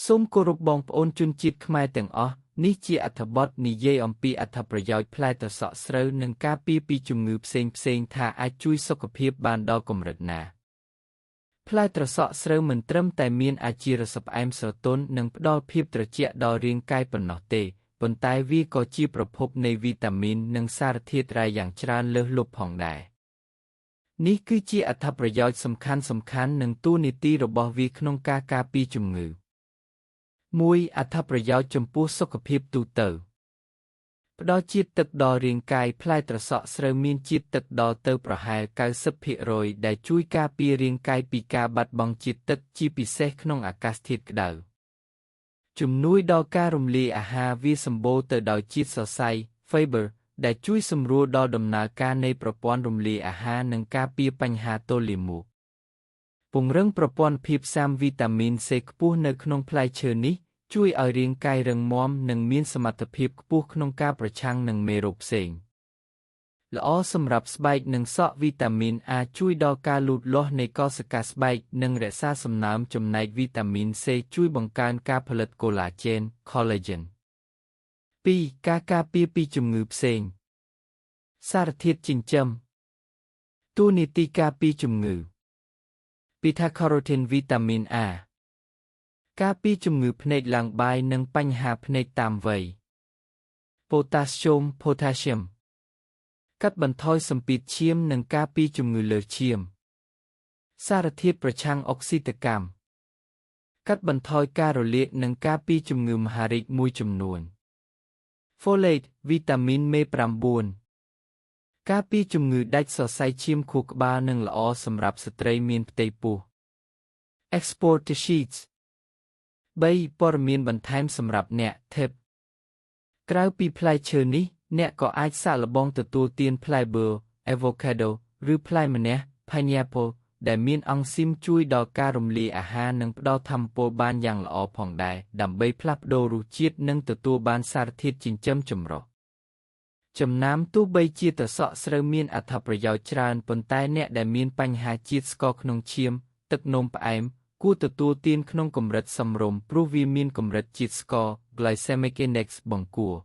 សូមគោរពបងប្អូនជនជាតិខ្មែរទាំងអស់នេះជាអត្ថបទនិយាយអំពីអត្ថប្រយោជន៍ផ្លែត្រសក់ស្រូវនិងការពារពីជំងឺផ្សេងៗថាអាចជួយសុខភាពបានដល់កម្រិតណាផ្លែត្រសក់ស្រូវមិនត្រឹមតែមានអាជីរសផ្អែមស្រទន់និងផ្ដល់ភាពត្រជាក់ដល់រាងកាយប៉ុណ្ណោះទេប៉ុន្តែវាក៏ជាប្រភពនៃវីតាមីននិងសារធាតុរ៉ែយ៉ាងច្រើនលើសលប់ផងដែរនេះគឺជាអត្ថប្រយោជន៍សំខាន់និងតួនាទីរបស់វាក្នុងការការពារជំងឺ1. អត្ថប្រយោជន៍ចំពោះសុខភាពទូទៅផ្ដល់ជាតិទឹកដល់រាងកាយផ្លែត្រសក់ស្រូវមានជាតិទឹកដល់ទៅប្រហែល 90% ដែលជួយការពាររាងកាយពីការបាត់បង់ជាតិទឹកជាពិសេសក្នុងអាកាសធាតុក្តៅជំនួយដល់ការរំលាយអាហារវាសម្បូរទៅដោយជាតិសរសៃ Fiber ដែលជួយសម្រួលដល់ដំណើរការនៃប្រព័ន្ធរំលាយអាហារនិងការពារបញ្ហាទល់លាមកពង្រឹងប្រព័ន្ធភាពស៊ាំវីតាមីន C ខ្ពស់នៅក្នុងផ្លែឈើនេះជួយឲ្យរាងកាយរឹងមាំនិងមានសមត្ថភាពខ្ពស់ក្នុងការប្រឆាំងនឹងមេរោគផ្សេងល្អសម្រាប់ស្បែកនិងសក់វីតាមីន A ជួយដល់ការលូតលាស់នៃកោសិកាស្បែកនិងរក្សាសំណើមចំណែកវីតាមីន C ជួយបង្កើនការផលិតកូឡាជែន Collagen 2. ការការពារពីជំងឺផ្សេងសារធាតុចិញ្ចឹមតួនាទីការពារជំងឺ Beta-carotene វីតាមីន A ការពារជំងឺភ្នែកឡើងបាយនិងបញ្ហាភ្នែកតាមវ័យ Potassium កាត់បន្ថយសម្ពាធឈាមនិងការពារជំងឺលើសឈាមសារធាតុប្រឆាំងអុកស៊ីតកម្មកាត់បន្ថយការរលាកនិងការពារជំងឺមហារីកមួយចំនួន Folate វីតាមីន B9 ការពារជំងឺដាច់សរសៃឈាមខួរក្បាលនិងល្អសម្រាប់ស្ត្រីមានផ្ទៃពោះ Export Sheets 3. ព័ត៌មានបន្ថែមសម្រាប់អ្នក Tip ក្រៅពីផ្លែឈើនេះអ្នកក៏អាចសាកល្បងទទួលទានផ្លែបឺរ Avocado ឬផ្លែម្នាស់ Pineapple ដែលមានអង់ស៊ីមជួយដល់ការរំលាយអាហារនិងផ្ដល់ថាមពលបានយ៉ាងល្អផងដែរដើម្បីផ្លាស់ប្ដូររសជាតិនិងទទួលបានសារធាតុចិញ្ចឹមចម្រុះចំណាំទោះបីជាត្រសក់ស្រូវមានអត្ថប្រយោជន៍ច្រើនប៉ុន្តែអ្នកដែលមានបញ្ហាជាតិស្ករក្នុងឈាមទឹកនោមផ្អែមគួរទទួលទានក្នុងកម្រិតសមរម្យព្រោះវាមានកម្រិតជាតិស្ករ Glycemic Index បង្គួរ